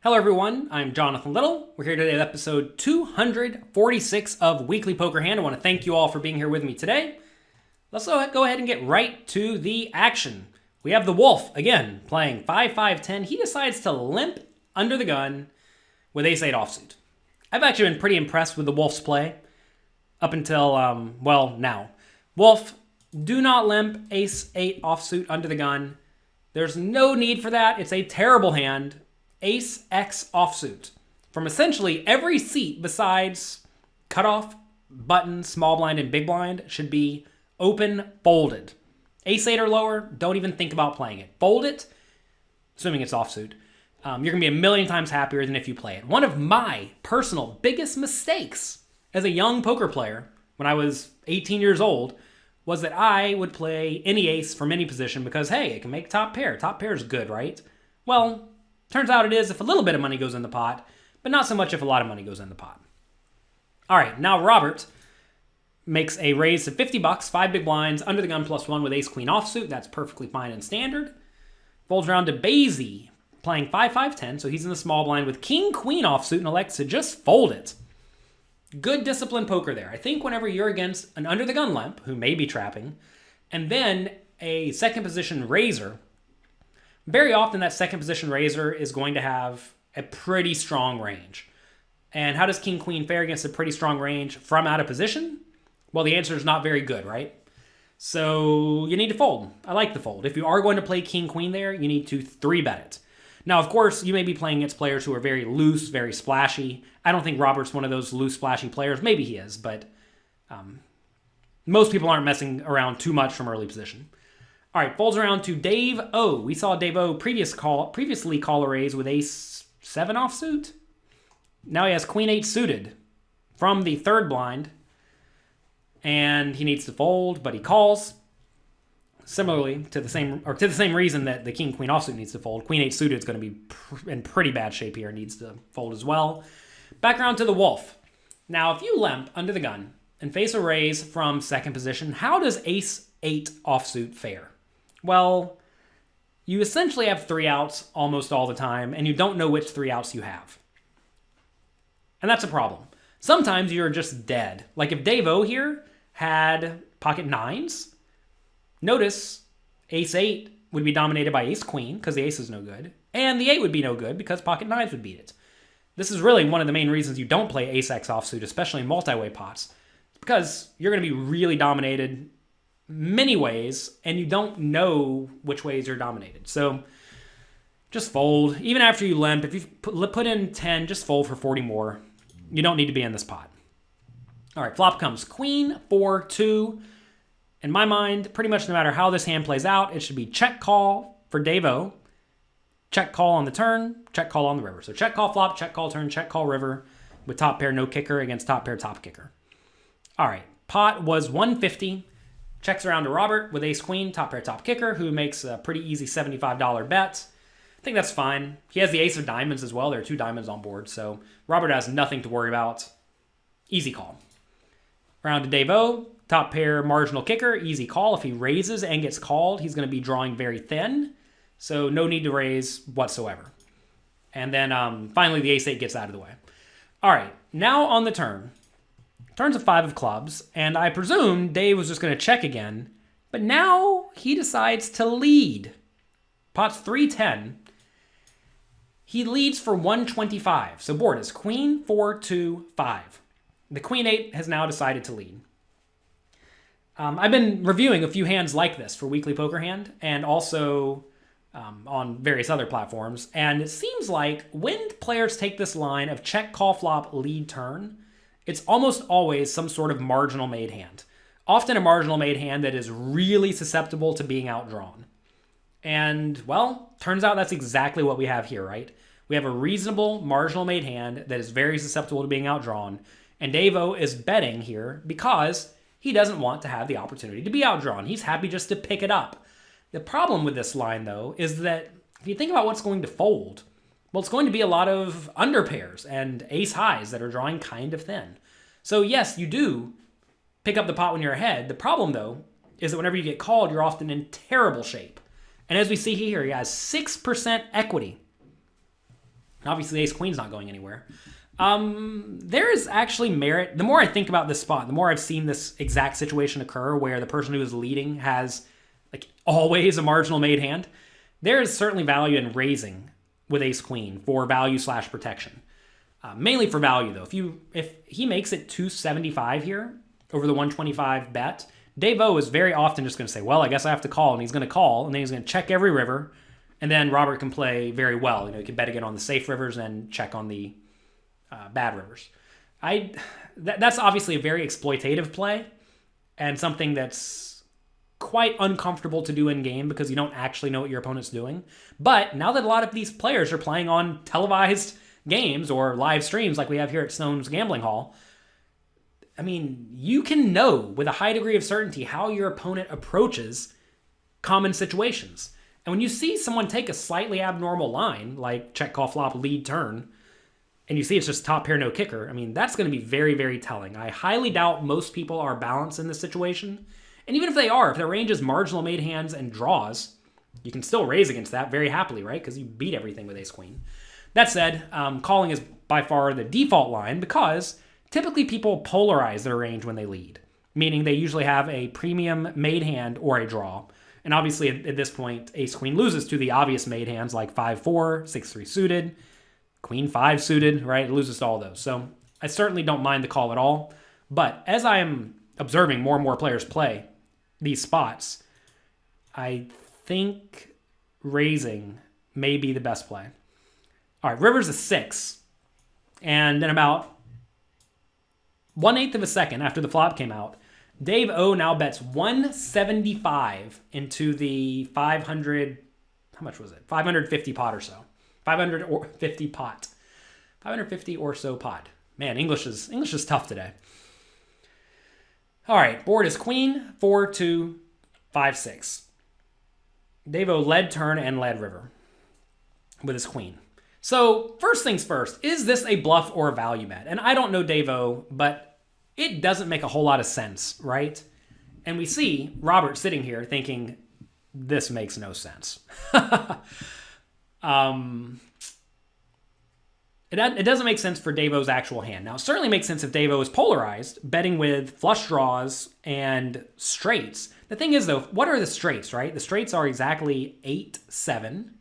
Hello everyone, I'm Jonathan Little. We're here today with episode 246 of Weekly Poker Hand. I want to thank you all for being here with me today. Let's go ahead and get right to the action. We have the Wolf, again, playing 5-5-10. He decides to limp under the gun with ace-8 offsuit. I've actually been pretty impressed with the Wolf's play up until, now. Wolf, do not limp ace-8 offsuit under the gun. There's no need for that. It's a terrible hand. Ace-X offsuit from essentially every seat besides cutoff, button, small blind, and big blind should be open, folded. Ace-8 or lower, don't even think about playing it. Fold it, assuming it's offsuit. You're going to be a million times happier than if you play it. One of my personal biggest mistakes as a young poker player when I was 18 years old was that I would play any ace from any position because, hey, it can make top pair. Top pair is good, right? Well, turns out it is if a little bit of money goes in the pot, but not so much if a lot of money goes in the pot. All right, now Robert makes a raise to $50, 5 big blinds, under the gun +1 with ace-queen offsuit. That's perfectly fine and standard. Folds around to Basie, playing 5-5-10, so he's in the small blind with king-queen offsuit and elects to just fold it. Good disciplined poker there. I think whenever you're against an under-the-gun limp, who may be trapping, and then a second position raiser, very often that second position raiser is going to have a pretty strong range. And how does king-queen fare against a pretty strong range from out of position? Well, the answer is not very good, right? So you need to fold. I like the fold. If you are going to play king-queen there, you need to 3-bet it. Now, of course, you may be playing against players who are very loose, very splashy. I don't think Robert's one of those loose, splashy players. Maybe he is, but most people aren't messing around too much from early position. All right, folds around to Dave O. We saw Dave O previously call a raise with ace-7 offsuit. Now he has queen-8 suited from the third blind, and he needs to fold, but he calls. Similarly, to the same reason that the king-queen offsuit needs to fold, queen-8 suited is going to be in pretty bad shape here, needs to fold as well. Back around to the Wolf. Now, if you limp under the gun and face a raise from second position, how does ace-8 offsuit fare? Well, you essentially have 3 outs almost all the time, and you don't know which 3 outs you have. And that's a problem. Sometimes you're just dead. Like if Dave O here had pocket 9s, notice ace-8 would be dominated by ace-queen because the ace is no good, and the 8 would be no good because pocket 9s would beat it. This is really one of the main reasons you don't play ace-X offsuit, especially in multi-way pots, because you're going to be really dominated many ways, and you don't know which ways you're dominated. So just fold. Even after you limp, if you put in 10, just fold for 40 more. You don't need to be in this pot. All right, flop comes queen, 4-2. In my mind, pretty much no matter how this hand plays out, it should be check call for Dave O. Check call on the turn, check call on the river. So check call flop, check call turn, check call river with top pair no kicker against top pair top kicker. All right, pot was 150. Checks around to Robert with ace-queen, top pair, top kicker, who makes a pretty easy $75 bet. I think that's fine. He has the ace of diamonds as well. There are 2 diamonds on board, so Robert has nothing to worry about. Easy call. Round to Dave O, top pair, marginal kicker, easy call. If he raises and gets called, he's going to be drawing very thin, so no need to raise whatsoever. And then finally, the ace-8 gets out of the way. All right, now on the turn. Turns a 5 of clubs, and I presume Dave was just going to check again, but now he decides to lead. Pot's 310. He leads for 125, so board is queen, 4-2-5. The queen-8 has now decided to lead. I've been reviewing a few hands like this for Weekly Poker Hand, and also on various other platforms, and it seems like when players take this line of check, call, flop, lead, turn, it's almost always some sort of marginal made hand. Often a marginal made hand that is really susceptible to being outdrawn. And, well, turns out that's exactly what we have here, right? We have a reasonable marginal made hand that is very susceptible to being outdrawn. And Dave O is betting here because he doesn't want to have the opportunity to be outdrawn. He's happy just to pick it up. The problem with this line, though, is that if you think about what's going to fold, well, it's going to be a lot of under pairs and ace highs that are drawing kind of thin. So yes, you do pick up the pot when you're ahead. The problem, though, is that whenever you get called, you're often in terrible shape. And as we see here, he has 6% equity Obviously, ace queen's not going anywhere. There is actually merit. The more I think about this spot, the more I've seen this exact situation occur where the person who is leading has like always a marginal made hand. There is certainly value in raising with ace queen for value / protection. Mainly for value though. If he makes it 275 here over the 125 bet, Dave-O is very often just going to say, well, I guess I have to call, and he's going to call, and then he's going to check every river, and then Robert can play very well. He can bet again on the safe rivers and check on the bad rivers. That's obviously a very exploitative play and something that's quite uncomfortable to do in game because you don't actually know what your opponent's doing. But now that a lot of these players are playing on televised games or live streams like we have here at Stone's Gambling Hall, I mean, you can know with a high degree of certainty how your opponent approaches common situations. And when you see someone take a slightly abnormal line, like check, call, flop, lead, turn, and you see it's just top pair, no kicker, I mean, that's going to be very, very telling. I highly doubt most people are balanced in this situation. And even if they are, if their range is marginal made hands and draws, you can still raise against that very happily, right? Because you beat everything with ace queen. That said, calling is by far the default line because typically people polarize their range when they lead, meaning they usually have a premium made hand or a draw. And obviously at this point, ace queen loses to the obvious made hands like 5-4, 6-3 suited, queen 5 suited, right? It loses to all those. So I certainly don't mind the call at all. But as I am observing more and more players play these spots, I think raising may be the best play. All right, river's a 6. And then about 1/8 of a second after the flop came out, Dave-O now bets 175 into the 500, how much was it? 550 pot or so. 550 pot. 550 or so pot. Man, English is tough today. All right, board is queen, 4-2, 5-6. Dave-O led turn and led river with his queen. So first things first, is this a bluff or a value bet? And I don't know Dave-O, but it doesn't make a whole lot of sense, right? And we see Robert sitting here thinking, this makes no sense. It doesn't make sense for Dave-O's actual hand. Now, it certainly makes sense if Dave-O is polarized, betting with flush draws and straights. The thing is, though, what are the straights, right? The straights are exactly 8-7.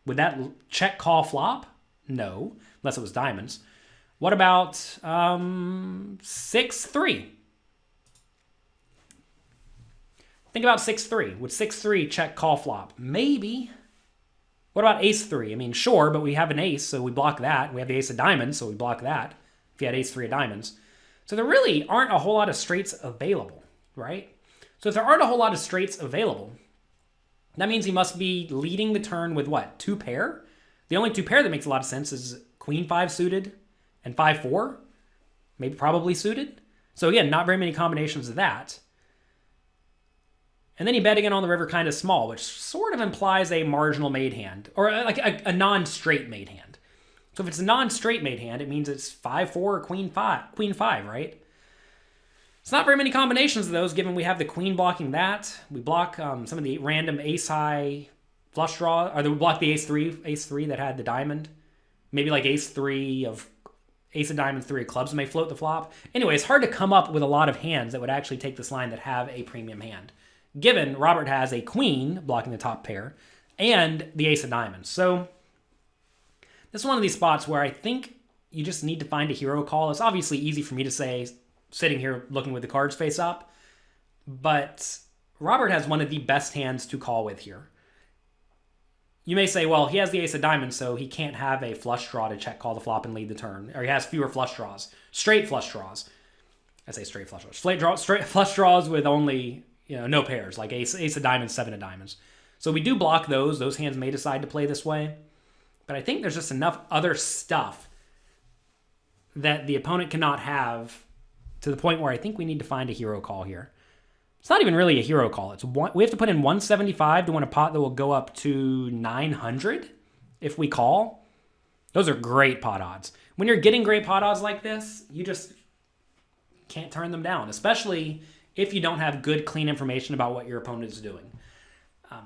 Would that check, call, flop? No, unless it was diamonds. What about 6-3? Think about 6-3. Would 6-3 check, call, flop? Maybe. What about ace-3? I mean, sure, but we have an ace, so we block that. We have the ace of diamonds, so we block that. If you had ace-3 of diamonds. So there really aren't a whole lot of straights available, right? So if there aren't a whole lot of straights available, that means he must be leading the turn with what? 2 pair? The only 2 pair that makes a lot of sense is queen 5 suited and 5-4. Maybe probably suited. So again, not very many combinations of that. And then he bet again on the river kind of small, which sort of implies a marginal made hand, or like a non-straight made hand. So if it's a non-straight made hand, it means it's 5-4 or queen 5, right? It's not very many combinations of those, given we have the queen blocking that. We block some of the random ace-high flush draw, or we block the ace-3 that had the diamond. Maybe like ace-3 of ace of diamonds, 3 of clubs may float the flop. Anyway, it's hard to come up with a lot of hands that would actually take this line that have a premium hand, given Robert has a queen blocking the top pair and the ace of diamonds. So this is one of these spots where I think you just need to find a hero call. It's obviously easy for me to say sitting here looking with the cards face up, but Robert has one of the best hands to call with here. You may say, well, he has the ace of diamonds, so he can't have a flush draw to check, call the flop, and lead the turn. Or he has fewer flush draws. Straight flush draws. I say straight flush draws. Straight flush draws with only, no pairs, like ace of diamonds, 7 of diamonds. So we do block those. Those hands may decide to play this way. But I think there's just enough other stuff that the opponent cannot have to the point where I think we need to find a hero call here. It's not even really a hero call. We have to put in 175 to win a pot that will go up to 900 if we call. Those are great pot odds. When you're getting great pot odds like this, you just can't turn them down, especially if you don't have good, clean information about what your opponent is doing.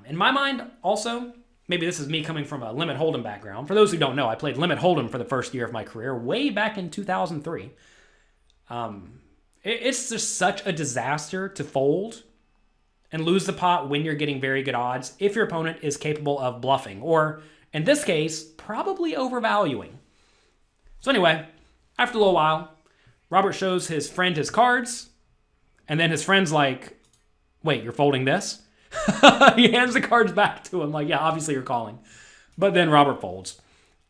In my mind, also, maybe this is me coming from a Limit Hold'em background. For those who don't know, I played Limit Hold'em for the first year of my career, way back in 2003. It's just such a disaster to fold and lose the pot when you're getting very good odds if your opponent is capable of bluffing, or in this case, probably overvaluing. So anyway, after a little while, Robert shows his friend his cards, and then his friend's like, wait, you're folding this? He hands the cards back to him like, yeah, obviously you're calling. But then Robert folds,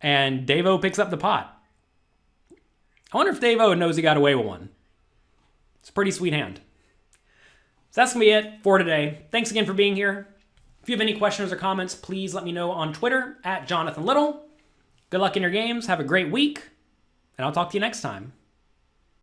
and Davo picks up the pot. I wonder if Davo knows he got away with one. It's a pretty sweet hand. So that's going to be it for today. Thanks again for being here. If you have any questions or comments, please let me know on Twitter @JonathanLittle. Good luck in your games. Have a great week, and I'll talk to you next time.